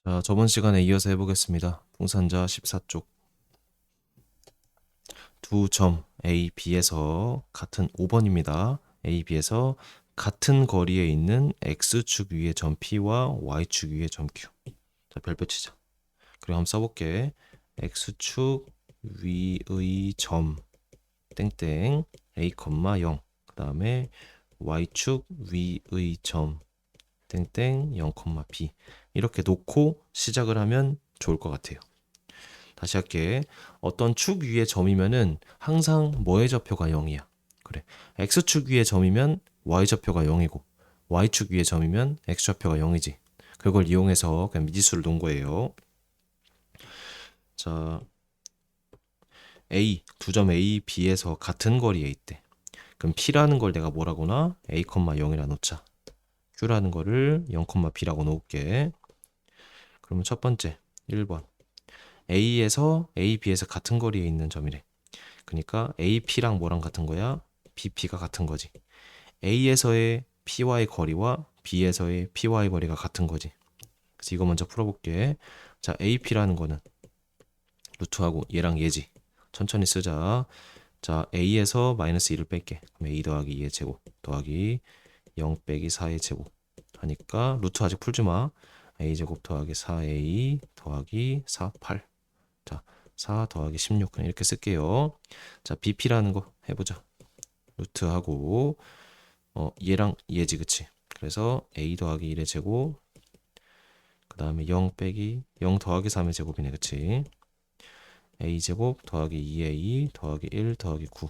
자, 저번 시간에 이어서 해보겠습니다. 풍산자 14쪽. 두 점 A, B에서 같은 5번입니다. A, B에서 같은 거리에 있는 X축 위의 점 P와 Y축 위의 점 Q. 자, 별표 치자. 그리고 한번 써볼게. X축 위의 점 땡땡 A, 0. 그 다음에 Y축 위의 점 땡땡 0, B. 이렇게 놓고 시작을 하면 좋을 것 같아요. 다시 할게. 어떤 축 위의 점이면은 항상 뭐의 좌표가 0이야. 그래. X축 위의 점이면 Y좌표가 0이고 Y축 위의 점이면 X좌표가 0이지. 그걸 이용해서 그냥 미지수를 놓은 거예요. 자, A, 두 점 A, B에서 같은 거리에 있대. 그럼 P라는 걸 내가 뭐라고나? A, 0이라 놓자. Q라는 거를 0, B라고 놓을게. 그러면 첫 번째 1번. A에서 A, B에서 같은 거리에 있는 점이래. 그러니까 AP랑 뭐랑 같은 거야? BP가 같은 거지. A에서의 P와의 거리와 B에서의 P와의 거리가 같은 거지. 그래서 이거 먼저 풀어볼게. 자, AP라는 거는 루트하고 얘랑 얘지. 천천히 쓰자. 자, A에서 마이너스 1을 뺄게. 그럼 A 더하기 2의 제곱 더하기 0 빼기 4의 제곱 하니까 루트 아직 풀지 마. A제곱 더하기 4A 더하기 4, 8. 자, 4 더하기 16 그냥 이렇게 쓸게요. 자, BP라는 거 해보자. 루트하고 얘랑 얘지 그치? 그래서 A 더하기 1의 제곱 그 다음에 0 빼기 0 더하기 3의 제곱이네 그치? A제곱 더하기 2A 더하기 1 더하기 9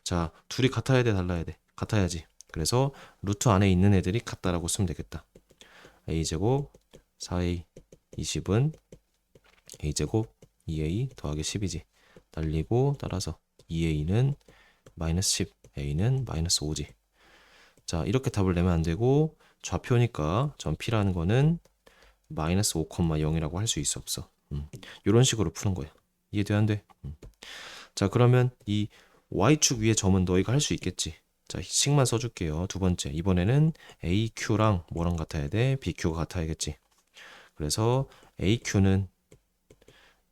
자, 둘이 같아야 돼 달라야 돼? 같아야지. 그래서 루트 안에 있는 애들이 같다라고 쓰면 되겠다. A제곱 4A 20은 A제곱 2A 더하기 10이지. 날리고 따라서 2A는 마이너스 10, A는 마이너스 5지. 자, 이렇게 답을 내면 안 되고 좌표니까 점 P라는 거는 마이너스 5,0이라고 할 수 있어 없어? 이런 식으로 푸는 거야. 이해돼 안 돼? 자, 그러면 이 Y축 위에 점은 너희가 할 수 있겠지. 자, 식만 써줄게요. 두 번째. 이번에는 AQ랑 뭐랑 같아야 돼? BQ가 같아야겠지. 그래서 AQ는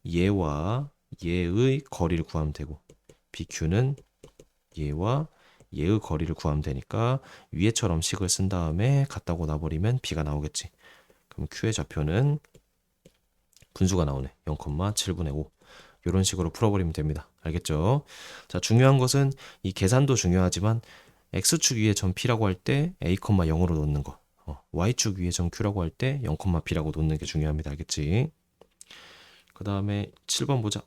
얘와 얘의 거리를 구하면 되고 BQ는 얘와 얘의 거리를 구하면 되니까 위에처럼 식을 쓴 다음에 같다고 놔버리면 B가 나오겠지. 그럼 Q의 좌표는 분수가 나오네. 0,7분의 5. 이런 식으로 풀어버리면 됩니다. 알겠죠? 자, 중요한 것은 이 계산도 중요하지만 X축 위에 점 P라고 할 때 A, 0으로 놓는 거. Y축 위에 점 Q라고 할 때 0, B라고 놓는 게 중요합니다. 알겠지? 그 다음에 7번 보자.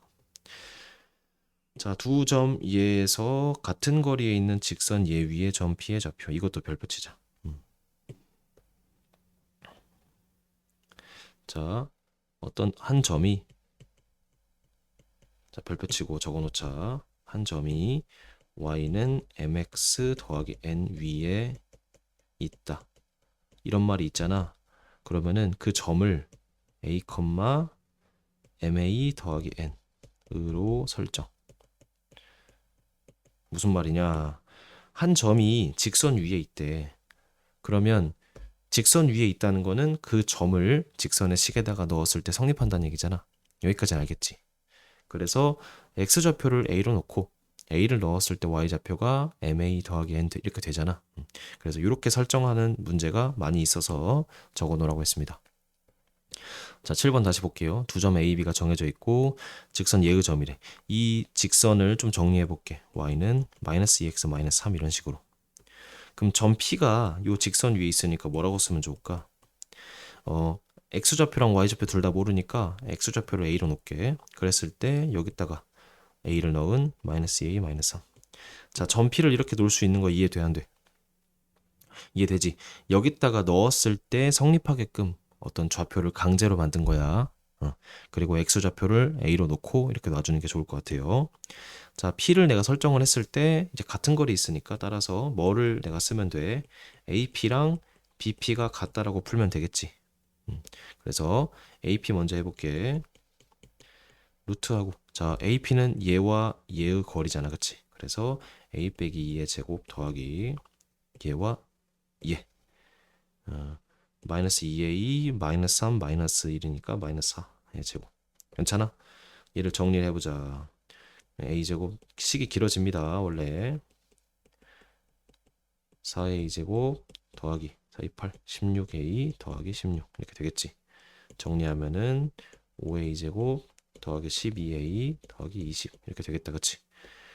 자, 두 점 예에서 같은 거리에 있는 직선 예 위에 점 P의 좌표. 이것도 별표 치자. 자, 어떤 한 점이 자, 별표 치고 적어 놓자. 한 점이 y는 mx 더하기 n 위에 있다. 이런 말이 있잖아. 그러면은 그 점을 a, ma 더하기 n으로 설정. 무슨 말이냐? 한 점이 직선 위에 있대. 그러면 직선 위에 있다는 거는 그 점을 직선의 식에다가 넣었을 때 성립한다는 얘기잖아. 여기까지는 알겠지? 그래서 x좌표를 a로 놓고 a를 넣었을 때 y좌표가 ma 더하기 n 이렇게 되잖아. 그래서 이렇게 설정하는 문제가 많이 있어서 적어 놓으라고 했습니다. 자, 7번 다시 볼게요. 두 점 A, B가 정해져 있고 직선 예의 점이래. 이 직선을 좀 정리해 볼게. y는 마이너스 2x 마이너스 3 이런 식으로. 그럼 점 P가 이 직선 위에 있으니까 뭐라고 쓰면 좋을까? x좌표랑 y좌표 둘 다 모르니까 x좌표를 a로 놓을게. 그랬을 때 여기다가 a를 넣은 마이너스 a 마이너스 3. 자, 점 P를 이렇게 놓을 수 있는 거 이해돼 안 돼? 이해되지? 여기다가 넣었을 때 성립하게끔 어떤 좌표를 강제로 만든 거야. 그리고 x좌표를 a로 놓고 이렇게 놔주는 게 좋을 것 같아요. 자, P를 내가 설정을 했을 때 이제 같은 거리 있으니까 따라서 뭐를 내가 쓰면 돼? AP랑 BP가 같다라고 풀면 되겠지. 그래서 AP 먼저 해볼게. 루트하고 자, AP는 얘와 얘의 거리잖아, 그치? 그래서 A 빼기 2의 제곱 더하기 얘와 얘 마이너스 2a 마이너스 3 마이너스 1이니까 마이너스 4의 제곱. 괜찮아? 얘를 정리를 해보자. a제곱 식이 길어집니다. 원래 4a제곱 더하기 4, 2, 8 16a 더하기 16 이렇게 되겠지. 정리하면은 5a제곱 더하기 12a 더하기 20 이렇게 되겠다. 그치?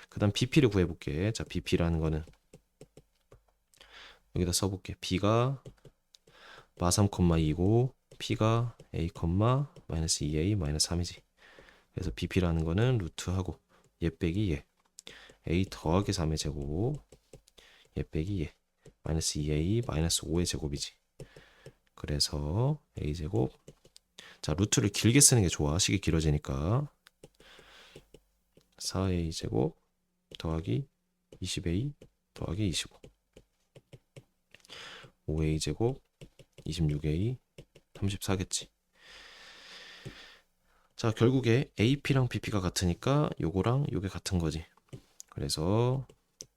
그 다음 bp를 구해볼게. 자, bp라는 거는 여기다 써볼게. b가 마3,2고 p가 a, 마이너스 2a 마이너스 3이지. 그래서 bp라는 거는 루트하고 얘 빼기 얘 a 더하기 3의 제곱 얘 빼기 얘 마이너스 2a 마이너스 5의 제곱이지. 그래서 a제곱. 자, 루트를 길게 쓰는 게 좋아. 식이 길어지니까 4a제곱 더하기 20a 더하기 25 5a제곱 26a 34겠지. 자, 결국에 ap랑 bp가 같으니까 요거랑 요게 같은 거지. 그래서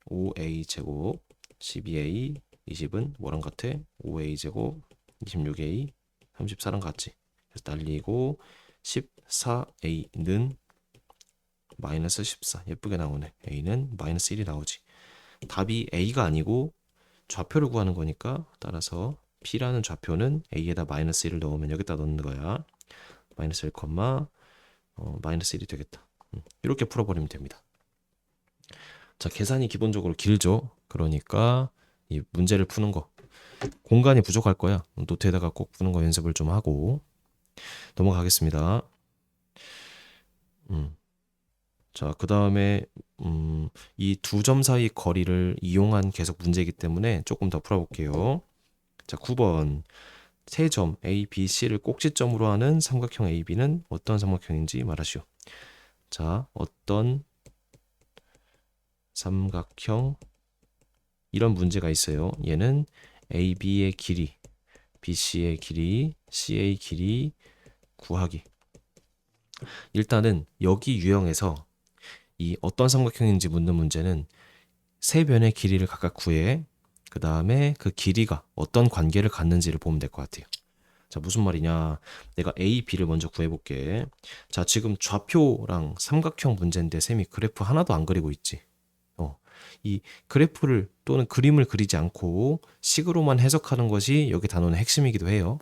5a제곱 12a 20은 뭐랑 같아? 5a제곱 26a 34랑 같지. 그래서 날리고 14a는 마이너스 14. 예쁘게 나오네. a는 마이너스 1이 나오지. 답이 a가 아니고 좌표를 구하는 거니까 따라서 b라는 좌표는 a에다 마이너스 1을 넣으면 여기다 넣는 거야. 마이너스 1, 마이너스 1이 되겠다. 이렇게 풀어버리면 됩니다. 자, 계산이 기본적으로 길죠. 그러니까 이 문제를 푸는 거 공간이 부족할 거야. 노트에다가 꼭 푸는 거 연습을 좀 하고 넘어가겠습니다. 자, 그 다음에 이 두 점 사이 거리를 이용한 계속 문제이기 때문에 조금 더 풀어볼게요. 자, 9번 세 점 A, B, C를 꼭지점으로 하는 삼각형 AB는 어떤 삼각형인지 말하시오. 자, 어떤 삼각형 이런 문제가 있어요. 얘는 AB의 길이, BC의 길이, CA의 길이 구하기. 일단은 여기 유형에서 이 어떤 삼각형인지 묻는 문제는 세 변의 길이를 각각 구해. 그 다음에 그 길이가 어떤 관계를 갖는지를 보면 될 것 같아요. 자, 무슨 말이냐. 내가 A, B를 먼저 구해볼게. 자, 지금 좌표랑 삼각형 문제인데 쌤이 그래프 하나도 안 그리고 있지. 이 그래프를 또는 그림을 그리지 않고 식으로만 해석하는 것이 여기 단원의 핵심이기도 해요.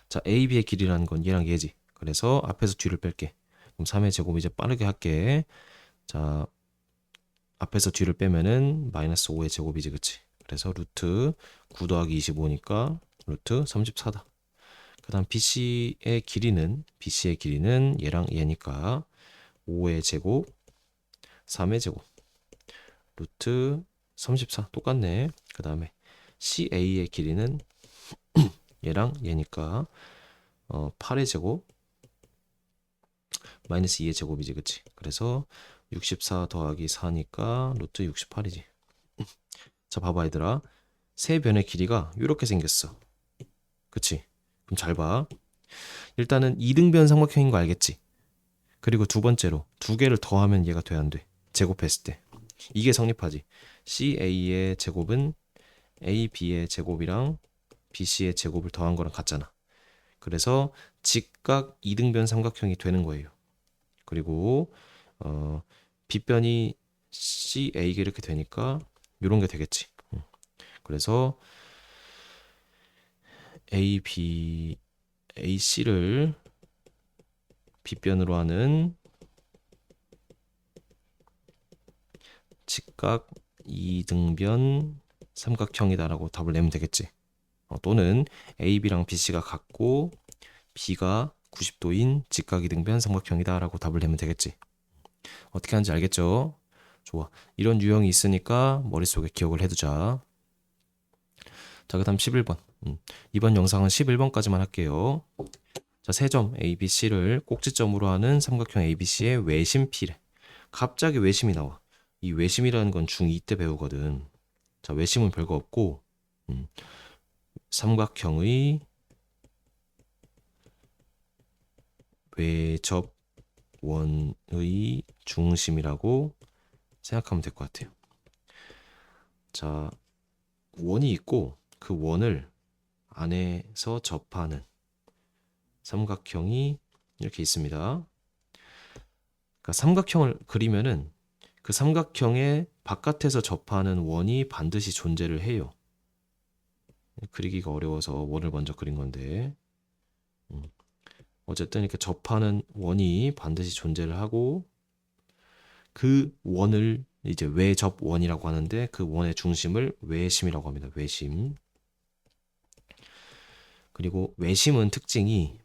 자, A, B의 길이라는 건 얘랑 얘지. 그래서 앞에서 뒤를 뺄게. 그럼 3의 제곱 이제 빠르게 할게. 자, 앞에서 뒤를 빼면은 마이너스 5의 제곱이지, 그치? 그래서 루트 9 더하기 25니까 루트 34다. 그 다음 BC의 길이는 얘랑 얘니까 5의 제곱 3의 제곱 루트 34 똑같네. 그 다음에 CA의 길이는 얘랑 얘니까 8의 제곱 마이너스 2의 제곱이지, 그치? 그래서 64 더하기 4니까 루트 68이지. 자, 봐봐 얘들아. 세 변의 길이가 이렇게 생겼어. 그치? 그럼 잘 봐. 일단은 이등변 삼각형인 거 알겠지? 그리고 두 번째로 두 개를 더하면 얘가 돼 안 돼? 제곱했을 때. 이게 성립하지. CA의 제곱은 AB의 제곱이랑 BC의 제곱을 더한 거랑 같잖아. 그래서 직각 이등변 삼각형이 되는 거예요. 그리고 빗변이 CA가 이렇게 되니까 이런 게 되겠지. 그래서 AC를 빗변으로 하는 직각 이등변 삼각형이다라고 답을 내면 되겠지. 또는 AB랑 BC가 같고 B가 90도인 직각 이등변 삼각형이다라고 답을 내면 되겠지. 어떻게 하는지 알겠죠? 좋아. 이런 유형이 있으니까 머릿속에 기억을 해두자. 자, 그 다음 11번. 이번 영상은 11번까지만 할게요. 자, 세 점 ABC를 꼭지점으로 하는 삼각형 ABC의 외심 P래. 갑자기 외심이 나와. 이 외심이라는 건 중2 때 배우거든. 자, 외심은 별거 없고 삼각형의 외접원의 중심이라고 생각하면 될 것 같아요. 자, 원이 있고 그 원을 안에서 접하는 삼각형이 이렇게 있습니다. 그러니까 삼각형을 그리면은 그 삼각형의 바깥에서 접하는 원이 반드시 존재를 해요. 그리기가 어려워서 원을 먼저 그린 건데 어쨌든 이렇게 접하는 원이 반드시 존재를 하고 그 원을 이제 외접원이라고 하는데 그 원의 중심을 외심이라고 합니다. 외심. 그리고 외심은 특징이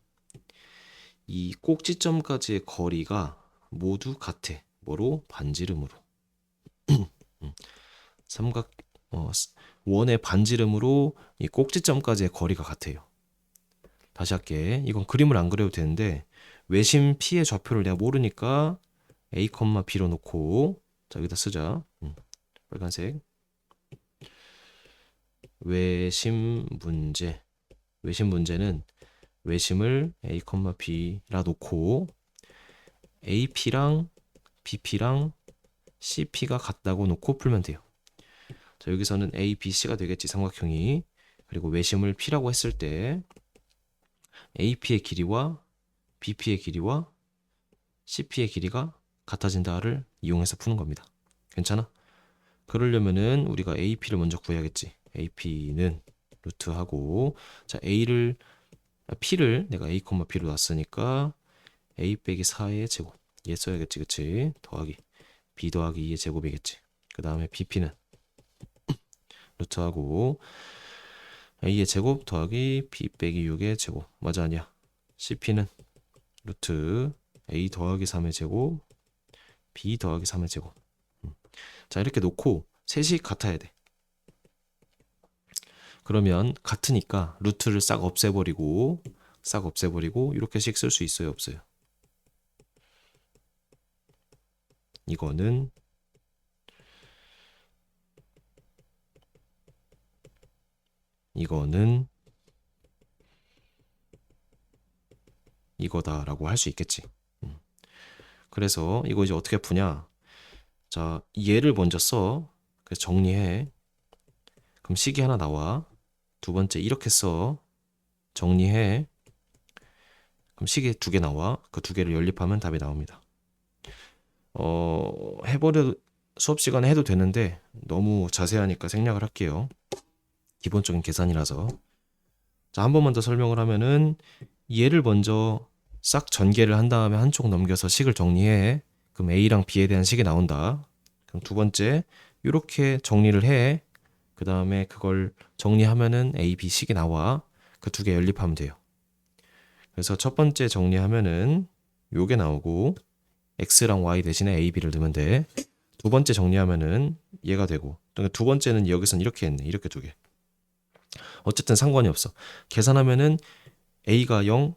이 꼭지점까지의 거리가 모두 같아. 뭐로? 반지름으로. 삼각 원의 반지름으로 이 꼭지점까지의 거리가 같아요. 다시 할게. 이건 그림을 안 그려도 되는데 외심 P의 좌표를 내가 모르니까 A, B로 놓고 자 여기다 쓰자. 빨간색. 외심 문제. 외심 문제는 외심을 A, B라 놓고 AP랑 BP랑 CP가 같다고 놓고 풀면 돼요. 자, 여기서는 A, B, C가 되겠지, 삼각형이. 그리고 외심을 P라고 했을 때 AP의 길이와 BP의 길이와 CP의 길이가 같아진다를 이용해서 푸는 겁니다. 괜찮아? 그러려면은 우리가 AP를 먼저 구해야겠지. AP는 루트하고 자 P를 내가 A, B로 놨으니까 A 빼기 4의 제곱 얘 써야겠지, 그치? 더하기 B 더하기 2의 제곱이겠지. 그 다음에 BP는 루트하고 A의 제곱 더하기 B 빼기 6의 제곱 맞아 아니야? CP는 루트 A 더하기 3의 제곱 B 더하기 3의 제곱. 자 이렇게 놓고 셋이 같아야 돼. 그러면 같으니까 루트를 싹 없애버리고 이렇게씩 쓸 수 있어요, 없어요? 이거는 이거다라고 할 수 있겠지. 그래서 이거 이제 어떻게 푸냐? 자, 얘를 먼저 써. 그래서 정리해. 그럼 식이 하나 나와. 두 번째 이렇게 써. 정리해. 그럼 식이 두 개 나와. 그 두 개를 연립하면 답이 나옵니다. 해버려 수업 시간에 해도 되는데 너무 자세하니까 생략을 할게요. 기본적인 계산이라서. 자, 한 번만 더 설명을 하면은 얘를 먼저 싹 전개를 한 다음에 한쪽 넘겨서 식을 정리해. 그럼 A랑 B에 대한 식이 나온다. 그럼 두 번째 이렇게 정리를 해. 그 다음에 그걸 정리하면은 A, B 식이 나와. 그 두 개 연립하면 돼요. 그래서 첫 번째 정리하면은 요게 나오고 X랑 Y 대신에 A, B를 넣으면 돼. 두 번째 정리하면은 얘가 되고 그러니까 두 번째는 여기선 이렇게 했네. 이렇게 두 개. 어쨌든 상관이 없어. 계산하면은 A가 0,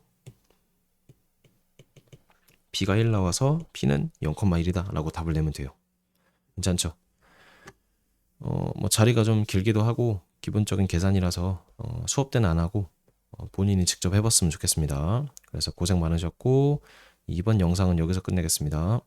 B가 1 나와서 P는 0,1이다 라고 답을 내면 돼요. 괜찮죠? 뭐 자리가 좀 길기도 하고 기본적인 계산이라서 수업 때는 안 하고 본인이 직접 해봤으면 좋겠습니다. 그래서 고생 많으셨고 이번 영상은 여기서 끝내겠습니다.